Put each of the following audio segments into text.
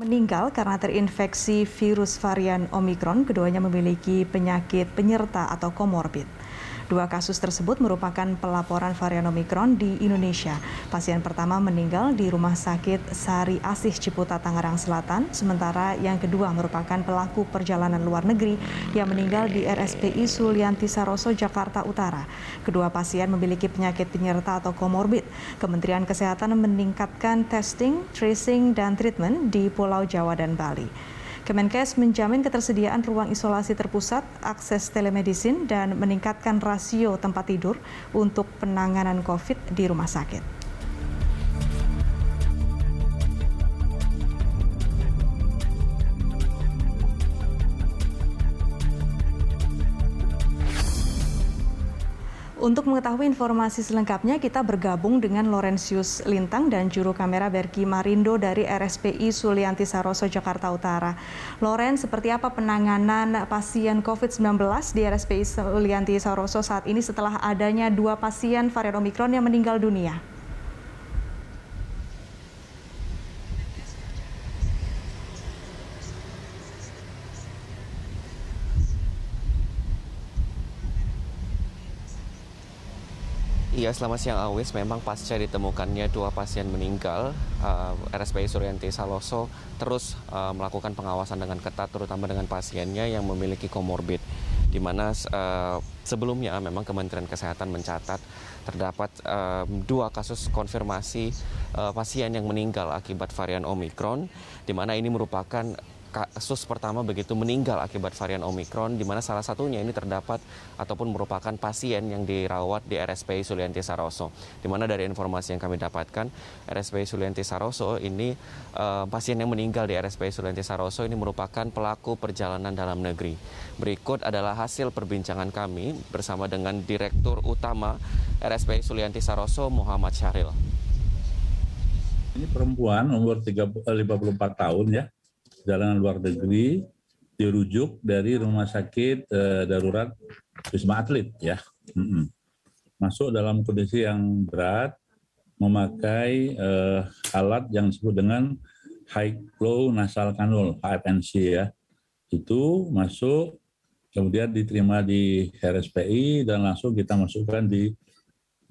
Meninggal karena terinfeksi virus varian Omikron, keduanya memiliki penyakit penyerta atau komorbid. Dua kasus tersebut merupakan pelaporan varian Omikron di Indonesia. Pasien pertama meninggal di Rumah Sakit Sari Asih Ciputa, Tangerang Selatan, sementara yang kedua merupakan pelaku perjalanan luar negeri yang meninggal di RSPI Sulianti Saroso, Jakarta Utara. Kedua pasien memiliki penyakit penyerta atau komorbid. Kementerian Kesehatan meningkatkan testing, tracing, dan treatment di Pulau Jawa dan Bali. Kemenkes menjamin ketersediaan ruang isolasi terpusat, akses telemedicine, dan meningkatkan rasio tempat tidur untuk penanganan COVID di rumah sakit. Untuk mengetahui informasi selengkapnya, kita bergabung dengan Laurentius Lintang dan juru kamera Berki Marindo dari RSPI Sulianti Saroso, Jakarta Utara. Loren, seperti apa penanganan pasien COVID-19 di RSPI Sulianti Saroso saat ini setelah adanya dua pasien varian Omikron yang meninggal dunia? Iya, selamat siang Awis. Memang pasca ditemukannya dua pasien meninggal, RSPI Sulianti Saroso terus melakukan pengawasan dengan ketat, terutama dengan pasiennya yang memiliki komorbid. Di mana sebelumnya memang Kementerian Kesehatan mencatat terdapat dua kasus konfirmasi pasien yang meninggal akibat varian Omikron, di mana ini merupakan kasus pertama begitu meninggal akibat varian Omikron, di mana salah satunya ini terdapat ataupun merupakan pasien yang dirawat di RSPI Sulianti Saroso. Di mana dari informasi yang kami dapatkan, RSPI Sulianti Saroso ini pasien yang meninggal di RSPI Sulianti Saroso ini merupakan pelaku perjalanan dalam negeri. Berikut adalah hasil perbincangan kami bersama dengan Direktur Utama RSPI Sulianti Saroso, Muhammad Syahril. Ini perempuan umur 54 tahun ya. Perjalanan luar negeri, dirujuk dari rumah sakit darurat Wisma Atlet ya. Masuk dalam kondisi yang berat, memakai alat yang disebut dengan high flow nasal cannula (HFNC) ya. Itu masuk, kemudian diterima di RSPI dan langsung kita masukkan di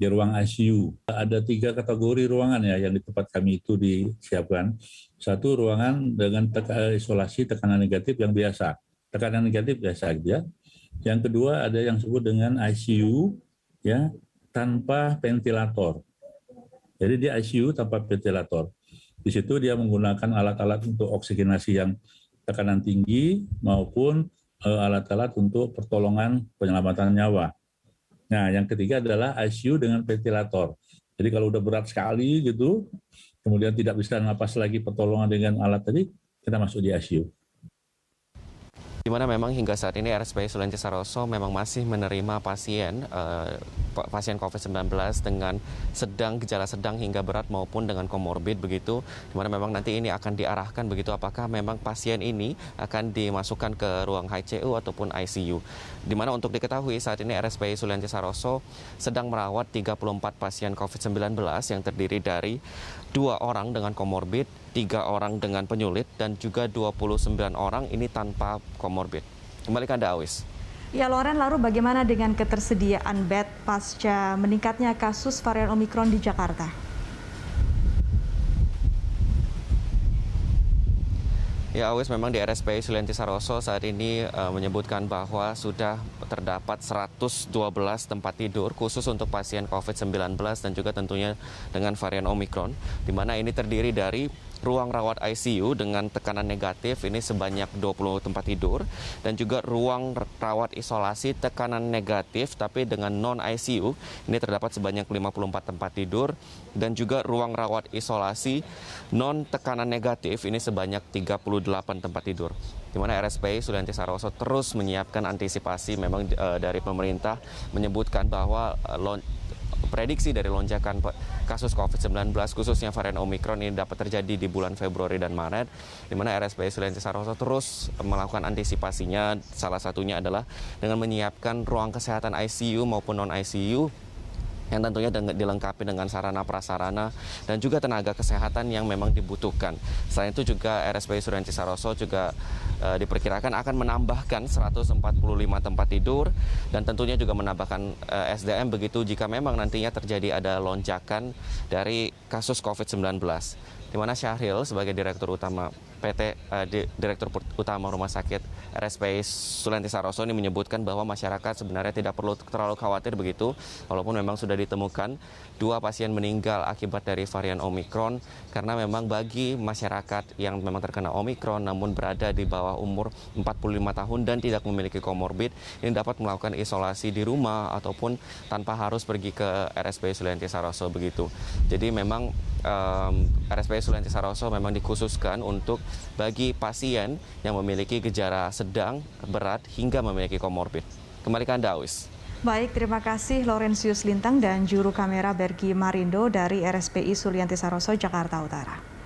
ruang ICU. Ada 3 kategori ruangan ya yang di tempat kami itu disiapkan. Satu, ruangan dengan isolasi tekanan negatif yang biasa. Tekanan negatif biasa aja. Yang kedua, ada yang disebut dengan ICU ya tanpa ventilator. Jadi di ICU tanpa ventilator. Di situ dia menggunakan alat-alat untuk oksigenasi yang tekanan tinggi maupun alat-alat untuk pertolongan penyelamatan nyawa. Nah, yang ketiga adalah ICU dengan ventilator. Jadi kalau udah berat sekali gitu, kemudian tidak bisa napas lagi pertolongan dengan alat tadi, kita masuk di ICU. Di mana memang hingga saat ini RSPI Sulianti Saroso memang masih menerima pasien COVID-19 dengan gejala sedang hingga berat maupun dengan komorbid begitu, di mana memang nanti ini akan diarahkan begitu apakah memang pasien ini akan dimasukkan ke ruang HCU ataupun ICU. Di mana untuk diketahui saat ini RSPI Sulianti Saroso sedang merawat 34 pasien COVID-19 yang terdiri dari 2 orang dengan komorbid, 3 orang dengan penyulit, dan juga 29 orang ini tanpa komorbid. Kembali ke Anda, Awis. Ya, Loren, lalu bagaimana dengan ketersediaan bed pasca meningkatnya kasus varian Omikron di Jakarta? Ya, Awis, memang di RSPI Sulianti Saroso saat ini menyebutkan bahwa sudah terdapat 112 tempat tidur khusus untuk pasien COVID-19 dan juga tentunya dengan varian Omikron, di mana ini terdiri dari ruang rawat ICU dengan tekanan negatif ini sebanyak 20 tempat tidur, dan juga ruang rawat isolasi tekanan negatif tapi dengan non-ICU ini terdapat sebanyak 54 tempat tidur, dan juga ruang rawat isolasi non tekanan negatif ini sebanyak 38 tempat tidur. Di mana RSPI Sulianti Saroso terus menyiapkan antisipasi. Memang dari pemerintah menyebutkan bahwa prediksi dari lonjakan kasus COVID-19 khususnya varian Omikron ini dapat terjadi di bulan Februari dan Maret, di mana RSPI Sulianti Saroso terus melakukan antisipasinya. Salah satunya adalah dengan menyiapkan ruang kesehatan ICU maupun non-ICU yang tentunya dilengkapi dengan sarana prasarana dan juga tenaga kesehatan yang memang dibutuhkan. Selain itu juga RSPI Sulianti Saroso juga diperkirakan akan menambahkan 145 tempat tidur dan tentunya juga menambahkan SDM begitu jika memang nantinya terjadi ada lonjakan dari kasus COVID-19. Di mana Syahril sebagai Direktur Utama Direktur Utama Rumah Sakit RSPI Sulianti Saroso ini menyebutkan bahwa masyarakat sebenarnya tidak perlu terlalu khawatir begitu, walaupun memang sudah ditemukan 2 pasien meninggal akibat dari varian Omikron, karena memang bagi masyarakat yang memang terkena Omikron namun berada di bawah umur 45 tahun dan tidak memiliki komorbid, ini dapat melakukan isolasi di rumah ataupun tanpa harus pergi ke RSPI Sulianti Saroso begitu. Jadi memang RSPI Sulianti Saroso memang dikhususkan untuk bagi pasien yang memiliki gejala sedang, berat, hingga memiliki komorbid. Kembali ke Anda, Awis. Baik, terima kasih Laurentius Lintang dan juru kamera Bergi Marindo dari RSPI Sulianti Saroso, Jakarta Utara.